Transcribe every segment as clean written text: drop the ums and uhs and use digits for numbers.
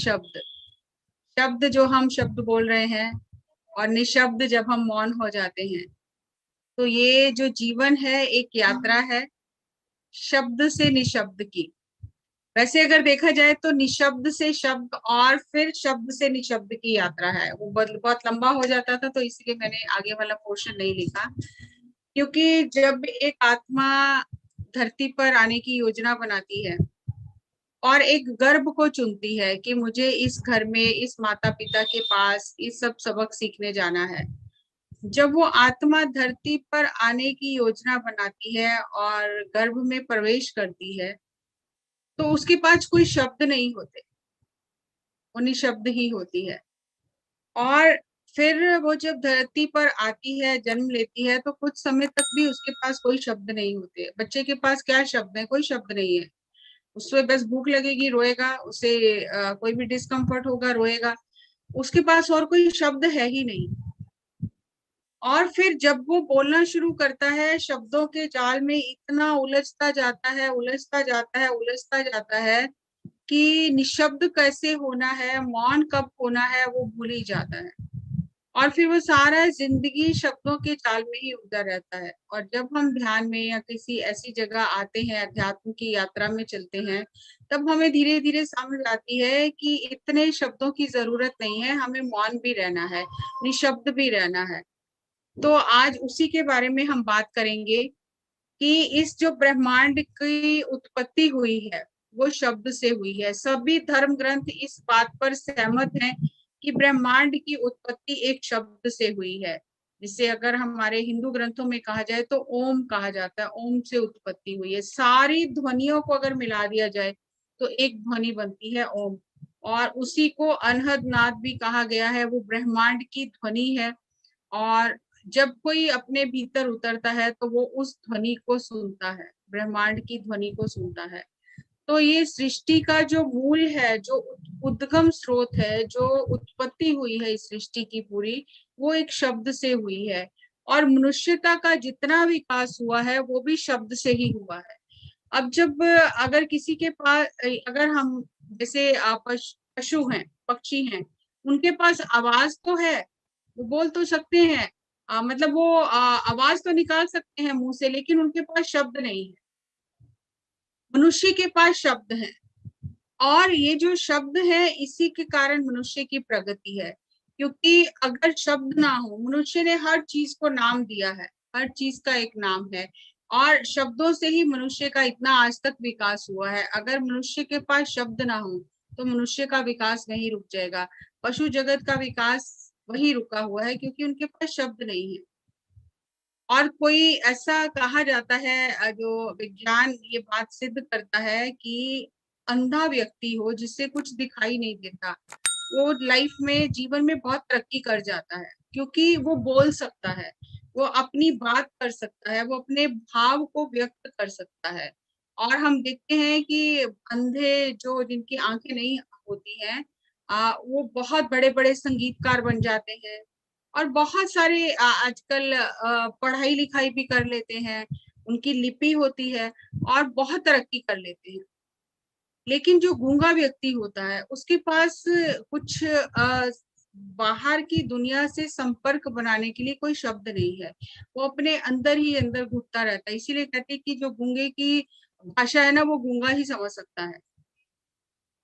शब्द, शब्द जो हम शब्द बोल रहे हैं और निशब्द जब हम मौन हो जाते हैं, तो ये जो जीवन है एक यात्रा है शब्द से निशब्द की। वैसे अगर देखा जाए तो निशब्द से शब्द और फिर शब्द से निशब्द की यात्रा है। वो बहुत लंबा हो जाता था, तो इसलिए मैंने आगे वाला पोर्शन नहीं लिखा। क्योंकि जब एक आत्मा धरती पर आने की योजना बनाती है और एक गर्भ को चुनती है कि मुझे इस घर में इस माता पिता के पास इस सब सबक सीखने जाना है, जब वो आत्मा धरती पर आने की योजना बनाती है और गर्भ में प्रवेश करती है, तो उसके पास कोई शब्द नहीं होते, वो निशब्द ही होती है। और फिर वो जब धरती पर आती है, जन्म लेती है, तो कुछ समय तक भी उसके पास कोई शब्द नहीं होते। बच्चे के पास क्या शब्द है? कोई शब्द नहीं है। उससे बस भूख लगेगी, रोएगा, उसे कोई भी डिस्कम्फर्ट होगा, रोएगा, उसके पास और कोई शब्द है ही नहीं। और फिर जब वो बोलना शुरू करता है, शब्दों के जाल में इतना उलझता जाता है, उलझता जाता है, उलझता जाता है कि निशब्द कैसे होना है, मौन कब होना है, वो भूल ही जाता है। और फिर वो सारा जिंदगी शब्दों के जाल में ही उलझा रहता है। और जब हम ध्यान में या किसी ऐसी जगह आते हैं, अध्यात्म की यात्रा में चलते हैं, तब हमें धीरे धीरे समझ आती है कि इतने शब्दों की जरूरत नहीं है, हमें मौन भी रहना है, निशब्द भी रहना है। तो आज उसी के बारे में हम बात करेंगे कि इस जो ब्रह्मांड की उत्पत्ति हुई है वो शब्द से हुई है। सभी धर्म ग्रंथ इस बात पर सहमत हैं कि ब्रह्मांड की उत्पत्ति एक शब्द से हुई है, जिसे अगर हमारे हिंदू ग्रंथों में कहा जाए तो ओम कहा जाता है। ओम से उत्पत्ति हुई है। सारी ध्वनियों को अगर मिला दिया जाए तो एक ध्वनि बनती है ओम, और उसी को अनहद नाद भी कहा गया है। वो ब्रह्मांड की ध्वनि है। और जब कोई अपने भीतर उतरता है तो वो उस ध्वनि को सुनता है, ब्रह्मांड की ध्वनि को सुनता है। तो ये सृष्टि का जो मूल है, जो उद्गम स्रोत है, जो उत्पत्ति हुई है इस सृष्टि की पूरी, वो एक शब्द से हुई है। और मनुष्यता का जितना विकास हुआ है वो भी शब्द से ही हुआ है। अब जब अगर किसी के पास, अगर हम जैसे पशु हैं, पक्षी हैं, उनके पास आवाज तो है, वो बोल तो सकते हैं, मतलब वो आवाज तो निकाल सकते हैं मुंह से, लेकिन उनके पास शब्द नहीं है। मनुष्य के पास शब्द है, और ये जो शब्द है इसी के कारण मनुष्य की प्रगति है। क्योंकि अगर शब्द ना हो, मनुष्य ने हर चीज को नाम दिया है, हर चीज का एक नाम है, और शब्दों से ही मनुष्य का इतना आज तक विकास हुआ है। अगर मनुष्य के पास शब्द ना हो तो मनुष्य का विकास नहीं रुक जाएगा। पशु जगत का विकास वही रुका हुआ है क्योंकि उनके पास शब्द नहीं है। और कोई ऐसा कहा जाता है, जो विज्ञान ये बात सिद्ध करता है कि अंधा व्यक्ति हो जिससे कुछ दिखाई नहीं देता, वो लाइफ में, जीवन में बहुत तरक्की कर जाता है, क्योंकि वो बोल सकता है, वो अपनी बात कर सकता है, वो अपने भाव को व्यक्त कर सकता है। और हम देखते हैं कि अंधे जो, जिनकी आंखें नहीं होती हैं, वो बहुत बड़े बड़े संगीतकार बन जाते हैं। और बहुत सारे आजकल पढ़ाई लिखाई भी कर लेते हैं, उनकी लिपि होती है और बहुत तरक्की कर लेते हैं। लेकिन जो गूंगा व्यक्ति होता है उसके पास कुछ बाहर की दुनिया से संपर्क बनाने के लिए कोई शब्द नहीं है। वो अपने अंदर ही अंदर घुटता रहता है। इसीलिए कहते हैं कि जो गूंगे की भाषा है ना, वो गूंगा ही समझ सकता है।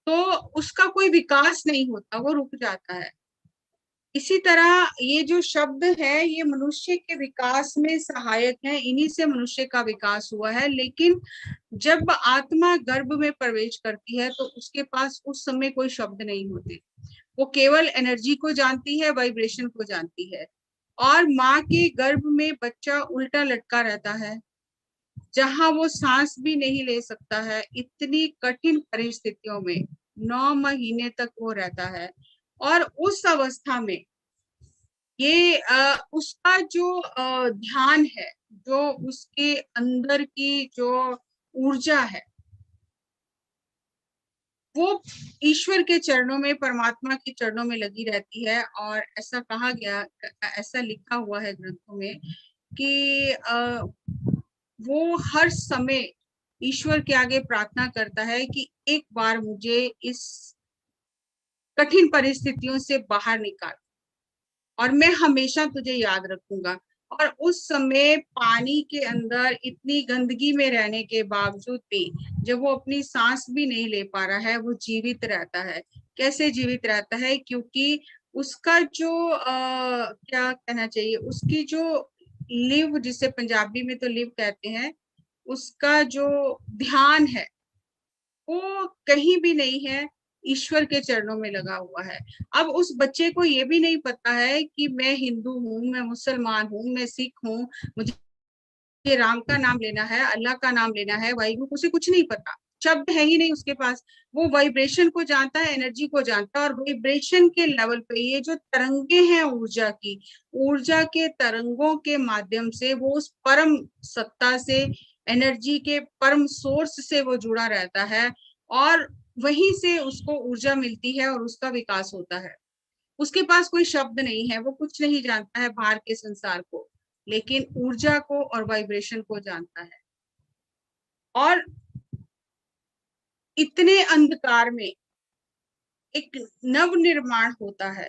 तो उसका कोई विकास नहीं होता, वो रुक जाता है। इसी तरह ये जो शब्द है ये मनुष्य के विकास में सहायक है, इन्हीं से मनुष्य का विकास हुआ है। लेकिन जब आत्मा गर्भ में प्रवेश करती है तो उसके पास उस समय कोई शब्द नहीं होते। वो केवल एनर्जी को जानती है, वाइब्रेशन को जानती है। और माँ के गर्भ में बच्चा उल्टा लटका रहता है, जहां वो सांस भी नहीं ले सकता है। इतनी कठिन परिस्थितियों में 9 महीने तक वो रहता है। और उस अवस्था में ये उसका जो ध्यान है, जो उसके अंदर की जो ऊर्जा है, वो ईश्वर के चरणों में, परमात्मा के चरणों में लगी रहती है। और ऐसा कहा गया, ऐसा लिखा हुआ है ग्रंथों में कि वो हर समय ईश्वर के आगे प्रार्थना करता है कि एक बार मुझे इस कठिन परिस्थितियों से बाहर निकाल, और मैं हमेशा तुझे याद रखूंगा। और उस समय पानी के अंदर इतनी गंदगी में रहने के बावजूद भी जब वो अपनी सांस भी नहीं ले पा रहा है, वो जीवित रहता है। कैसे जीवित रहता है? क्योंकि उसका जो क्या कहना चाहिए, उसकी जो लिव, जिसे पंजाबी में तो लिव कहते हैं, उसका जो ध्यान है वो कहीं भी नहीं है, ईश्वर के चरणों में लगा हुआ है। अब उस बच्चे को ये भी नहीं पता है कि मैं हिंदू हूँ, मैं मुसलमान हूँ, मैं सिख हूँ, मुझे राम का नाम लेना है, अल्लाह का नाम लेना है, वाहिगुरु, उसे कुछ नहीं पता। शब्द है ही नहीं उसके पास। वो वाइब्रेशन को जानता है, एनर्जी को जानता है, और वाइब्रेशन के लेवल पे ये जो तरंगे हैं ऊर्जा की, ऊर्जा के तरंगों के माध्यम से वो उस परम सत्ता से, एनर्जी के परम सोर्स से वो जुड़ा रहता है, और वहीं से उसको ऊर्जा मिलती है और उसका विकास होता है। उसके पास कोई शब्द नहीं है, वो कुछ नहीं जानता है बाहर के संसार को, लेकिन ऊर्जा को और वाइब्रेशन को जानता है। और इतने अंधकार में एक नव निर्माण होता है।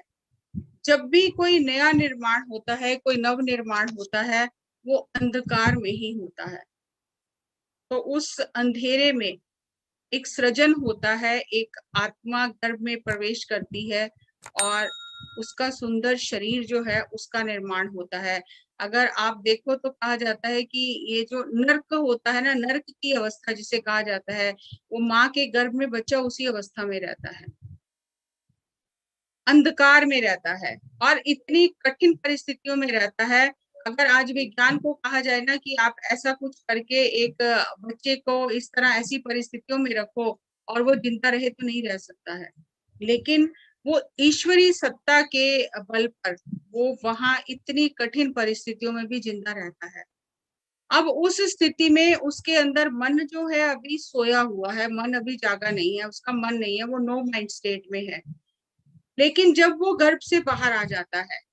जब भी कोई नया निर्माण होता है, कोई नव निर्माण होता है, वो अंधकार में ही होता है। तो उस अंधेरे में एक सृजन होता है, एक आत्मा गर्भ में प्रवेश करती है, और उसका सुंदर शरीर जो है उसका निर्माण होता है। अगर आप देखो तो कहा जाता है कि ये जो नर्क होता है ना, नर्क की अवस्था जिसे कहा जाता है, वो माँ के गर्भ में बच्चा उसी अवस्था में रहता है, अंधकार में रहता है, और इतनी कठिन परिस्थितियों में रहता है। अगर आज विज्ञान को कहा जाए ना कि आप ऐसा कुछ करके एक बच्चे को इस तरह ऐसी परिस्थितियों में रखो और वो जिंदा रहे, तो नहीं रह सकता है। लेकिन वो ईश्वरीय सत्ता के बल पर वो वहां इतनी कठिन परिस्थितियों में भी जिंदा रहता है। अब उस स्थिति में उसके अंदर मन जो है अभी सोया हुआ है, मन अभी जागा नहीं है, उसका मन नहीं है, वो नो माइंड स्टेट में है। लेकिन जब वो गर्भ से बाहर आ जाता है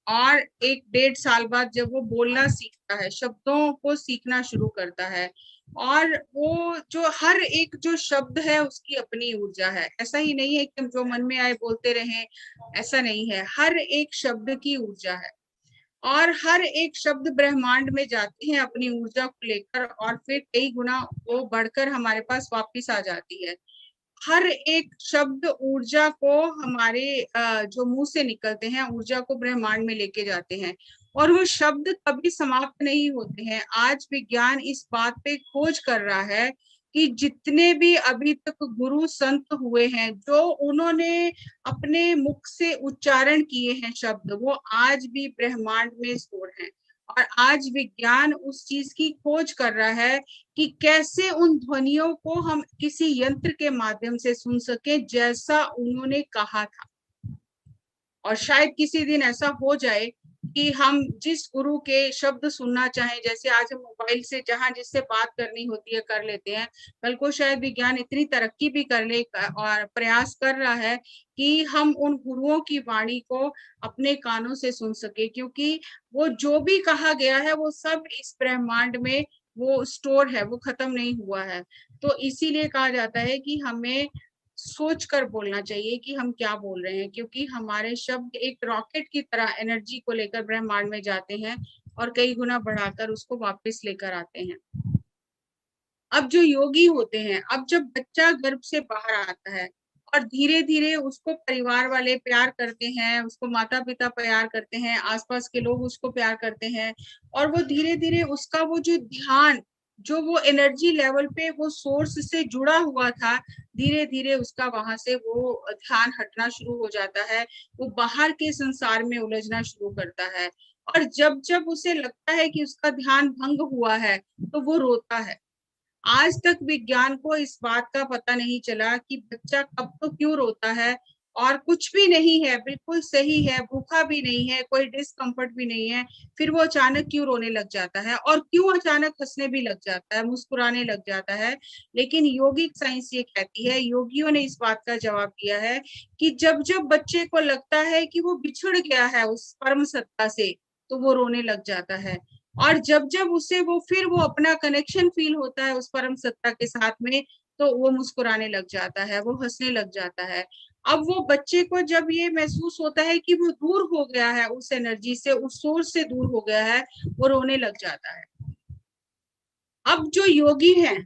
और 1-1.5 साल बाद जब वो बोलना सीखता है, शब्दों को सीखना शुरू करता है, और वो जो हर एक जो शब्द है उसकी अपनी ऊर्जा है। ऐसा ही नहीं है कि हम जो मन में आए बोलते रहें, ऐसा नहीं है। हर एक शब्द की ऊर्जा है, और हर एक शब्द ब्रह्मांड में जाते हैं अपनी ऊर्जा को लेकर, और फिर कई गुना वो बढ़कर हमारे पास वापिस आ जाती है। हर एक शब्द ऊर्जा को हमारे जो मुंह से निकलते हैं, ऊर्जा को ब्रह्मांड में लेके जाते हैं, और वो शब्द कभी समाप्त नहीं होते हैं। आज विज्ञान इस बात पे खोज कर रहा है कि जितने भी अभी तक गुरु संत हुए हैं, जो उन्होंने अपने मुख से उच्चारण किए हैं शब्द, वो आज भी ब्रह्मांड में स्टोर हैं। और आज विज्ञान उस चीज की खोज कर रहा है कि कैसे उन ध्वनियों को हम किसी यंत्र के माध्यम से सुन सके, जैसा उन्होंने कहा था। और शायद किसी दिन ऐसा हो जाए कि हम जिस गुरु के शब्द सुनना चाहें, जैसे आज हम मोबाइल से जहां जिससे बात करनी होती है कर लेते हैं, कल को शायद विज्ञान इतनी तरक्की भी कर ले और प्रयास कर रहा है कि हम उन गुरुओं की वाणी को अपने कानों से सुन सके, क्योंकि वो जो भी कहा गया है वो सब इस ब्रह्मांड में वो स्टोर है, वो खत्म नहीं हुआ है। तो इसीलिए कहा जाता है कि हमें सोच कर बोलना चाहिए कि हम क्या बोल रहे हैं, क्योंकि हमारे शब्द एक रॉकेट की तरह एनर्जी को लेकर ब्रह्मांड में जाते हैं और कई गुना बढ़ाकर उसको वापस लेकर आते हैं। अब जो योगी होते हैं, अब जब बच्चा गर्भ से बाहर आता है और धीरे धीरे उसको परिवार वाले प्यार करते हैं, उसको माता पिता प्यार करते हैं, आसपास के लोग उसको प्यार करते हैं, और वो धीरे धीरे उसका वो जो ध्यान, जो वो एनर्जी लेवल पे वो सोर्स से जुड़ा हुआ था, धीरे धीरे उसका वहां से वो ध्यान हटना शुरू हो जाता है। वो बाहर के संसार में उलझना शुरू करता है, और जब जब उसे लगता है कि उसका ध्यान भंग हुआ है तो वो रोता है। आज तक विज्ञान को इस बात का पता नहीं चला कि बच्चा कब तो क्यों रोता है, और कुछ भी नहीं है, बिल्कुल सही है, भूखा भी नहीं है, कोई डिस्कम्फर्ट भी नहीं है, फिर वो अचानक क्यों रोने लग जाता है, और क्यों अचानक हंसने भी लग जाता है, मुस्कुराने लग जाता है। लेकिन योगिक साइंस ये कहती है, योगियों ने इस बात का जवाब दिया है कि जब जब बच्चे को लगता है कि वो बिछुड़ गया है उस परम सत्ता से, तो वो रोने लग जाता है। और जब जब उसे वो फिर वो अपना कनेक्शन फील होता है उस परम सत्ता के साथ में, तो वो मुस्कुराने लग जाता है, वो हंसने लग जाता है। अब वो बच्चे को जब ये महसूस होता है कि वो दूर हो गया है उस एनर्जी से, उस सोर्स से दूर हो गया है, वो रोने लग जाता है। अब जो योगी हैं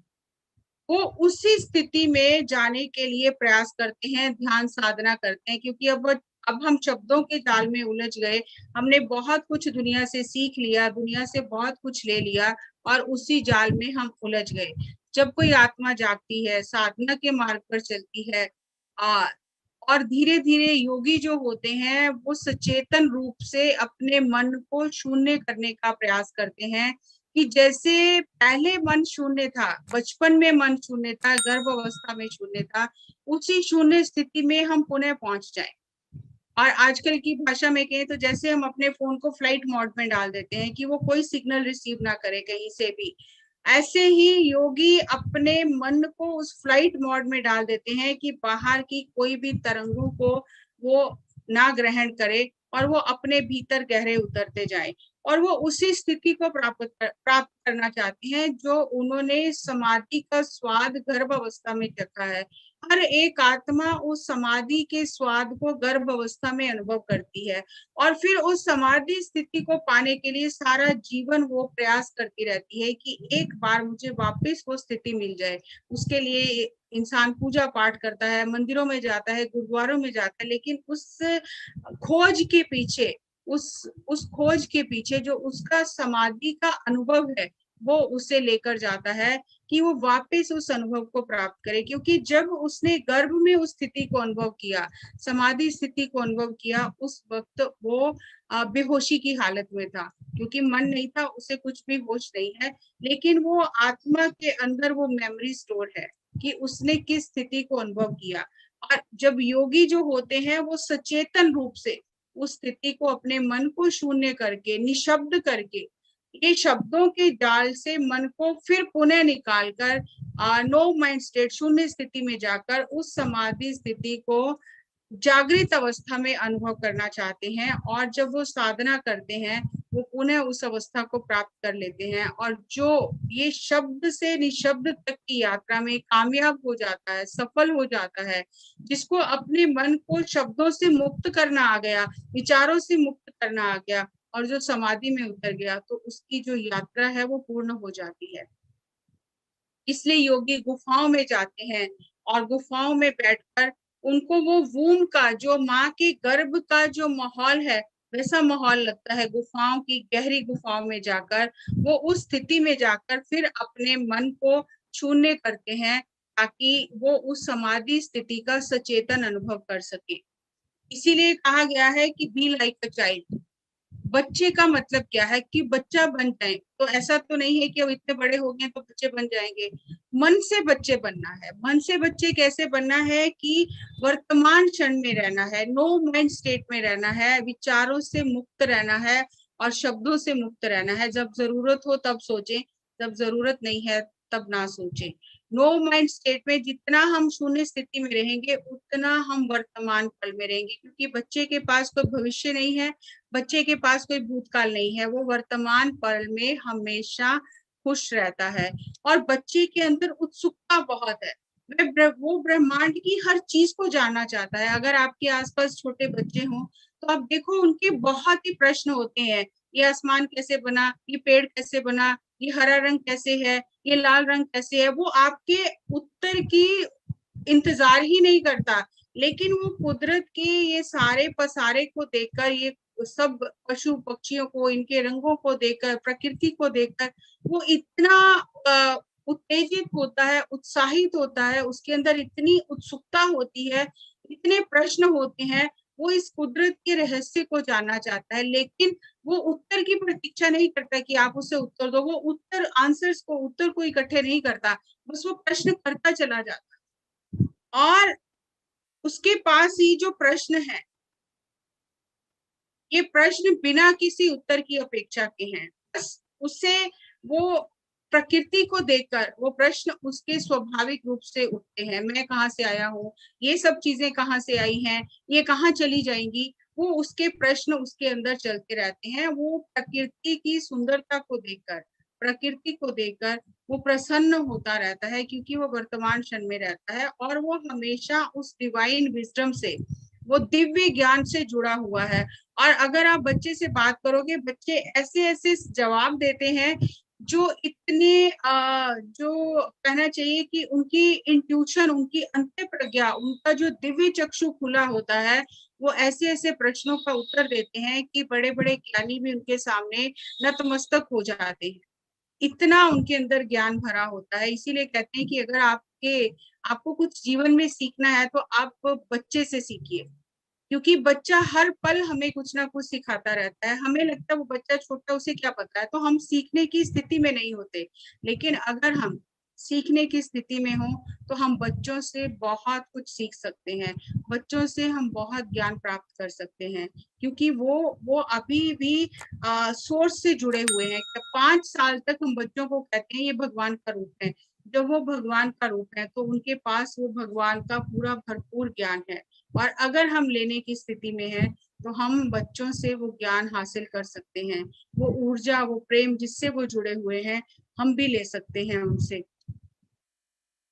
वो उसी स्थिति में जाने के लिए प्रयास करते हैं, ध्यान साधना करते हैं, क्योंकि अब हम शब्दों के जाल में उलझ गए। हमने बहुत कुछ दुनिया से सीख लिया, दुनिया से बहुत कुछ ले लिया और उसी जाल में हम उलझ गए। जब कोई आत्मा जागती है, साधना के मार्ग पर चलती है, और धीरे धीरे योगी जो होते हैं वो सचेतन रूप से अपने मन को शून्य करने का प्रयास करते हैं, कि जैसे पहले मन शून्य था, बचपन में मन शून्य था, गर्भ अवस्था में शून्य था, उसी शून्य स्थिति में हम पुनः पहुंच जाएं। और आजकल की भाषा में कहें तो जैसे हम अपने फोन को फ्लाइट मोड में डाल देते हैं कि वो कोई सिग्नल रिसीव ना करे कहीं से भी, ऐसे ही योगी अपने मन को उस फ्लाइट मोड में डाल देते हैं कि बाहर की कोई भी तरंगों को वो ना ग्रहण करे और वो अपने भीतर गहरे उतरते जाए, और वो उसी स्थिति को प्राप्त करना चाहते हैं जो उन्होंने समाधि का स्वाद गर्भ अवस्था में चखा है। हर एक आत्मा उस समाधि के स्वाद को गर्भ अवस्था में अनुभव करती है, और फिर उस समाधि स्थिति को पाने के लिए सारा जीवन वो प्रयास करती रहती है कि एक बार मुझे वापस वो स्थिति मिल जाए। उसके लिए इंसान पूजा पाठ करता है, मंदिरों में जाता है, गुरुद्वारों में जाता है, लेकिन उस खोज के पीछे, उस खोज के पीछे जो उसका समाधि का अनुभव है वो उसे लेकर जाता है कि वो वापस उस अनुभव को प्राप्त करे। क्योंकि जब उसने गर्भ में उस स्थिति को अनुभव किया, समाधि स्थिति को अनुभव किया, उस वक्त वो बेहोशी की हालत में था, क्योंकि मन नहीं था, उसे कुछ भी होश नहीं है, लेकिन वो आत्मा के अंदर वो मेमोरी स्टोर है कि उसने किस स्थिति को अनुभव किया। और जब योगी जो होते हैं वो सचेतन रूप से उस स्थिति को अपने मन को शून्य करके, निशब्द करके, ये शब्दों के जाल से मन को फिर पुनः निकालकर नो माइंड स्टेट, शून्य स्थिति में जाकर उस समाधि स्थिति को जागृत अवस्था में अनुभव करना चाहते हैं। और जब वो साधना करते हैं वो पुनः उस अवस्था को प्राप्त कर लेते हैं, और जो ये शब्द से निशब्द तक की यात्रा में कामयाब हो जाता है, सफल हो जाता है, जिसको अपने मन को शब्दों से मुक्त करना आ गया, विचारों से मुक्त करना आ गया, और जो समाधि में उतर गया, तो उसकी जो यात्रा है वो पूर्ण हो जाती है। इसलिए योगी गुफाओं में जाते हैं और गुफाओं में बैठकर उनको वो वूम का, जो माँ के गर्भ का जो माहौल है, वैसा माहौल लगता है। गुफाओं की गहरी गुफाओं में जाकर वो उस स्थिति में जाकर फिर अपने मन को शून्य करते हैं, ताकि वो उस समाधि स्थिति का सचेतन अनुभव कर सके। इसीलिए कहा गया है कि बी लाइक अ चाइल्ड। बच्चे का मतलब क्या है कि बच्चा बन जाए, तो ऐसा तो नहीं है कि अब इतने बड़े हो गए तो बच्चे बन जाएंगे। मन से बच्चे बनना है। मन से बच्चे कैसे बनना है कि वर्तमान क्षण में रहना है, नो माइंड स्टेट में रहना है, विचारों से मुक्त रहना है और शब्दों से मुक्त रहना है। जब जरूरत हो तब सोचें, जब जरूरत नहीं है तब ना सोचें। नो माइंड स्टेट में जितना हम शून्य स्थिति में रहेंगे उतना हम वर्तमान पल में रहेंगे, क्योंकि बच्चे के पास कोई भविष्य नहीं है, बच्चे के पास कोई भूतकाल नहीं है, वो वर्तमान पल में हमेशा खुश रहता है। और बच्चे के अंदर उत्सुकता बहुत है, वो ब्रह्मांड की हर चीज को जानना चाहता है। अगर आपके आसपास छोटे बच्चे हों तो आप देखो उनके बहुत ही प्रश्न होते हैं, ये आसमान कैसे बना, ये पेड़ कैसे बना, ये हरा रंग कैसे है, ये लाल रंग कैसे है। वो आपके उत्तर की इंतजार ही नहीं करता, लेकिन वो कुदरत के ये सारे पसारे को देखकर, ये सब पशु पक्षियों को, इनके रंगों को देखकर, प्रकृति को देखकर वो इतना उत्तेजित होता है, उत्साहित होता है, उसके अंदर इतनी उत्सुकता होती है, इतने प्रश्न होते हैं। वो इस कुदरत के रहस्य को जानना चाहता है, लेकिन वो उत्तर की प्रतीक्षा नहीं करता कि आप उसे उत्तर दो। वो उत्तर को इकट्ठे नहीं करता, बस वो प्रश्न करता चला जाता। और उसके पास ही जो प्रश्न है, ये प्रश्न बिना किसी उत्तर की अपेक्षा के हैं। बस उससे वो प्रकृति को देखकर वो प्रश्न उसके स्वाभाविक रूप से उठते हैं। मैं कहाँ से आया हूँ, ये सब चीजें कहाँ से आई हैं, ये कहाँ चली जाएंगी, वो उसके प्रश्न उसके अंदर चलते रहते हैं। वो प्रकृति की सुंदरता को देखकर, प्रकृति को देखकर वो प्रसन्न होता रहता है, क्योंकि वो वर्तमान क्षण में रहता है और वो हमेशा उस डिवाइन विजडम से, वो दिव्य ज्ञान से जुड़ा हुआ है। और अगर आप बच्चे से बात करोगे, बच्चे ऐसे ऐसे जवाब देते हैं जो इतने जो कहना चाहिए कि उनकी इंट्यूशन, उनकी अंत्य प्रज्ञा, उनका जो दिव्य चक्षु खुला होता है, वो ऐसे ऐसे प्रश्नों का उत्तर देते हैं कि बड़े बड़े ज्ञानी भी उनके सामने नतमस्तक हो जाते हैं। इतना उनके अंदर ज्ञान भरा होता है। इसीलिए कहते हैं कि अगर आपको कुछ जीवन में सीखना है तो आप बच्चे से सीखिए, क्योंकि बच्चा हर पल हमें कुछ ना कुछ सिखाता रहता है। हमें लगता है वो बच्चा छोटा, उसे क्या पता है, तो हम सीखने की स्थिति में नहीं होते। लेकिन अगर हम सीखने की स्थिति में हो तो हम बच्चों से बहुत कुछ सीख सकते हैं, बच्चों से हम बहुत ज्ञान प्राप्त कर सकते हैं, क्योंकि वो अभी भी सोर्स से जुड़े हुए हैं। 5 साल तक हम बच्चों को कहते हैं ये भगवान का रूप है। जब वो भगवान का रूप है तो उनके पास वो भगवान का पूरा भरपूर ज्ञान है। और अगर हम लेने की स्थिति में हैं तो हम बच्चों से वो ज्ञान हासिल कर सकते हैं। वो ऊर्जा, वो प्रेम जिससे वो जुड़े हुए हैं, हम भी ले सकते हैं उनसे।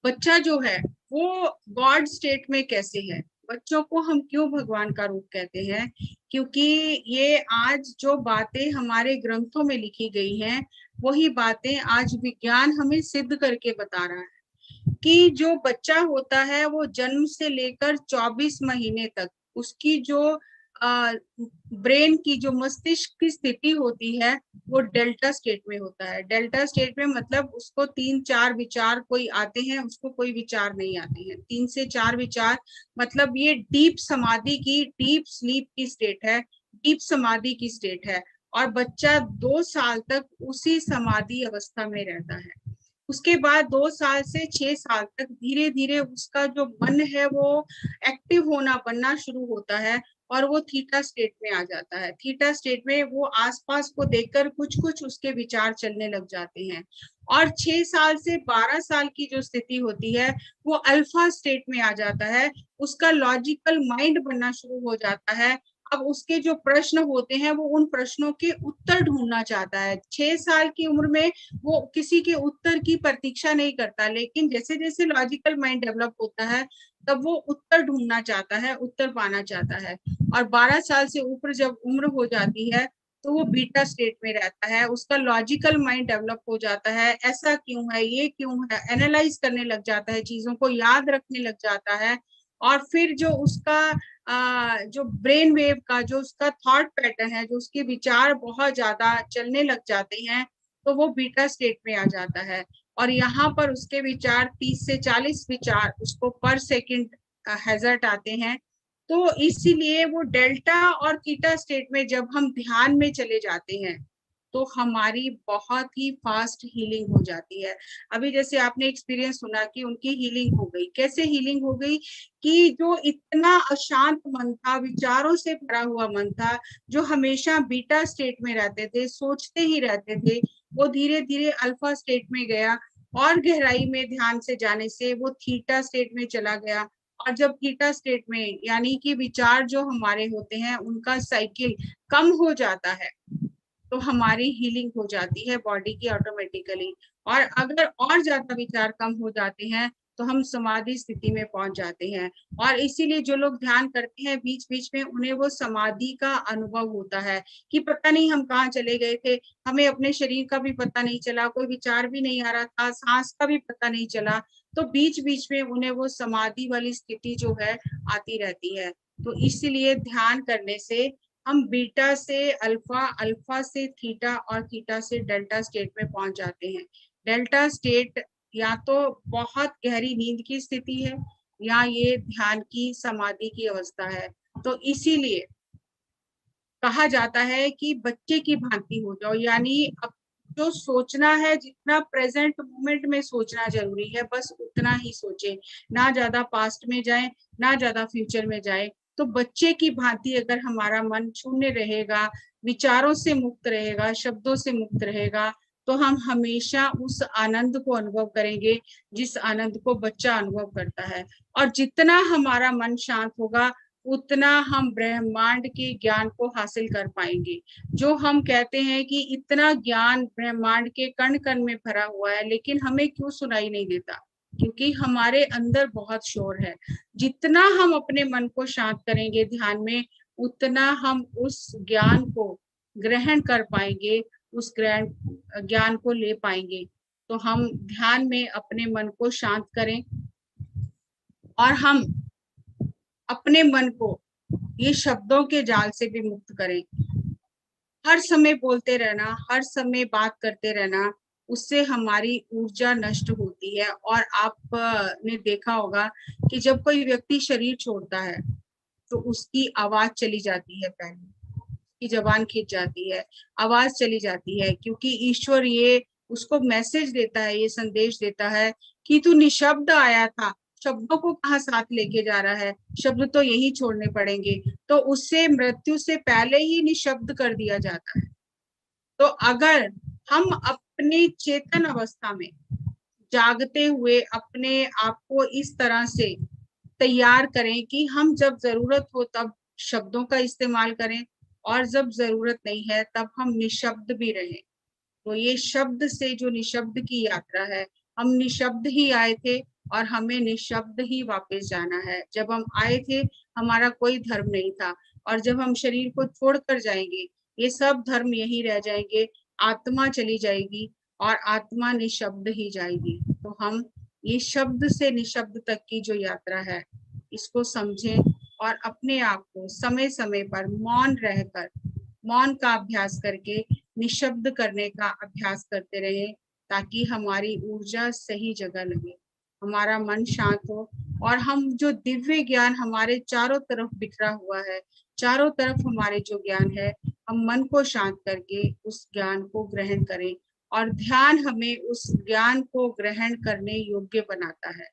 बच्चा जो है वो गॉड स्टेट में कैसे है, बच्चों को हम क्यों भगवान का रूप कहते हैं? क्योंकि ये आज जो बातें हमारे ग्रंथों में लिखी गई हैं, वही बातें आज विज्ञान हमें सिद्ध करके बता रहा है कि जो बच्चा होता है वो जन्म से लेकर 24 महीने तक उसकी जो ब्रेन की, जो मस्तिष्क की स्थिति होती है, वो डेल्टा स्टेट में होता है। डेल्टा स्टेट में मतलब उसको 3-4 विचार कोई आते हैं, उसको कोई विचार नहीं आते हैं। 3 से 4 विचार मतलब ये डीप समाधि की, डीप स्लीप की स्टेट है, डीप समाधि की स्टेट है। और बच्चा 2 साल तक उसी समाधि अवस्था में रहता है। उसके बाद 2 साल से 6 साल तक धीरे धीरे उसका जो मन है वो एक्टिव होना, बनना शुरू होता है और वो थीटा स्टेट में आ जाता है। थीटा स्टेट में वो आसपास को देखकर कुछ कुछ उसके विचार चलने लग जाते हैं। और 6 साल से 12 साल की जो स्थिति होती है वो अल्फा स्टेट में आ जाता है। उसका लॉजिकल माइंड बनना शुरू हो जाता है। अब उसके जो प्रश्न होते हैं वो उन प्रश्नों के उत्तर ढूंढना चाहता है। 6 साल की उम्र में वो किसी के उत्तर की प्रतीक्षा नहीं करता, लेकिन जैसे जैसे लॉजिकल माइंड डेवलप होता है तब वो उत्तर ढूंढना चाहता है, उत्तर पाना चाहता है। और 12 साल से ऊपर जब उम्र हो जाती है तो वो बीटा स्टेट में रहता है। उसका लॉजिकल माइंड डेवलप हो जाता है, ऐसा क्यों है, ये क्यों है, एनालाइज करने लग जाता है, चीजों को याद रखने लग जाता है। और फिर जो उसका जो ब्रेन वेव का, जो उसका थॉट पैटर्न है, जो उसके विचार बहुत ज्यादा चलने लग जाते हैं, तो वो बीटा स्टेट में आ जाता है। और यहाँ पर उसके विचार 30 से 40 विचार उसको पर सेकंड हैजर्ड आते हैं। तो इसीलिए वो डेल्टा और थीटा स्टेट में जब हम ध्यान में चले जाते हैं तो हमारी बहुत ही फास्ट हीलिंग हो जाती है। अभी जैसे आपने एक्सपीरियंस सुना कि उनकी हीलिंग हो गई। कैसे हीलिंग हो गई? कि जो इतना अशांत मन था, विचारों से भरा हुआ मन था, जो हमेशा बीटा स्टेट में रहते थे, सोचते ही रहते थे, वो धीरे धीरे अल्फा स्टेट में गया। और गहराई में ध्यान से जाने से वो थीटा स्टेट में चला गया। और जब थीटा स्टेट में, यानी कि विचार जो हमारे होते हैं उनका साइकिल कम हो जाता है, तो हमारी हीलिंग हो जाती है बॉडी की ऑटोमेटिकली। और अगर और ज्यादा विचार कम हो जाते हैं तो हम समाधि स्थिति में पहुंच जाते हैं। और इसीलिए जो लोग ध्यान करते हैं बीच बीच में उन्हें वो समाधि का अनुभव होता है कि पता नहीं हम कहाँ चले गए थे, हमें अपने शरीर का भी पता नहीं चला, कोई विचार भी नहीं आ रहा था, सांस का भी पता नहीं चला। तो बीच बीच में उन्हें वो समाधि वाली स्थिति जो है आती रहती है। तो इसीलिए ध्यान करने से हम बीटा से अल्फा, अल्फा से थीटा और थीटा से डेल्टा स्टेट में पहुंच जाते हैं। डेल्टा स्टेट या तो बहुत गहरी नींद की स्थिति है या ये ध्यान की, समाधि की अवस्था है। तो इसीलिए कहा जाता है कि बच्चे की भांति हो जाओ, यानी अब जो सोचना है, जितना प्रेजेंट मोमेंट में सोचना जरूरी है बस उतना ही सोचे, ना ज्यादा पास्ट में जाए, ना ज्यादा फ्यूचर में जाए। तो बच्चे की भांति अगर हमारा मन शून्य रहेगा, विचारों से मुक्त रहेगा, शब्दों से मुक्त रहेगा, तो हम हमेशा उस आनंद को अनुभव करेंगे जिस आनंद को बच्चा अनुभव करता है। और जितना हमारा मन शांत होगा उतना हम ब्रह्मांड के ज्ञान को हासिल कर पाएंगे। जो हम कहते हैं कि इतना ज्ञान ब्रह्मांड के कण कण में भरा हुआ है, लेकिन हमें क्यों सुनाई नहीं देता? क्योंकि हमारे अंदर बहुत शोर है। जितना हम अपने मन को शांत करेंगे ध्यान में, उतना हम उस ज्ञान को ग्रहण कर पाएंगे, उस ज्ञान को ले पाएंगे। तो हम ध्यान में अपने मन को शांत करें और हम अपने मन को ये शब्दों के जाल से भी मुक्त करें। हर समय बोलते रहना, हर समय बात करते रहना, उससे हमारी ऊर्जा नष्ट होती है। और आपने देखा होगा कि जब कोई व्यक्ति शरीर छोड़ता है तो उसकी आवाज चली जाती है, पहले की जबान खिंच जाती है, आवाज चली जाती है, क्योंकि ईश्वर ये उसको मैसेज देता है, ये संदेश देता है कि तू निशब्द आया था, शब्दों को कहाँ साथ लेके जा रहा है, शब्द तो यही छोड़ने पड़ेंगे। तो उससे मृत्यु से पहले ही निशब्द कर दिया जाता है। तो अगर हम अपने चेतन अवस्था में जागते हुए अपने आप को इस तरह से तैयार करें कि हम जब जरूरत हो तब शब्दों का इस्तेमाल करें, और जब जरूरत नहीं है तब हम निशब्द भी रहें। तो ये शब्द से जो निशब्द की यात्रा है, हम निशब्द ही आए थे और हमें निशब्द ही वापस जाना है। जब हम आए थे हमारा कोई धर्म नहीं था, और जब हम शरीर को छोड़कर जाएंगे ये सब धर्म यही रह जाएंगे, आत्मा चली जाएगी और आत्मा निशब्द ही जाएगी। तो हम ये शब्द से निशब्द तक की जो यात्रा है इसको समझें और अपने आप को समय समय पर मौन रहकर, मौन का अभ्यास करके निशब्द करने का अभ्यास करते रहे, ताकि हमारी ऊर्जा सही जगह लगे, हमारा मन शांत हो और हम जो दिव्य ज्ञान हमारे चारों तरफ बिखरा हुआ है, चारों तरफ हमारे जो ज्ञान है, हम मन को शांत करके उस ज्ञान को ग्रहण करें। और ध्यान हमें उस ज्ञान को ग्रहण करने योग्य बनाता है।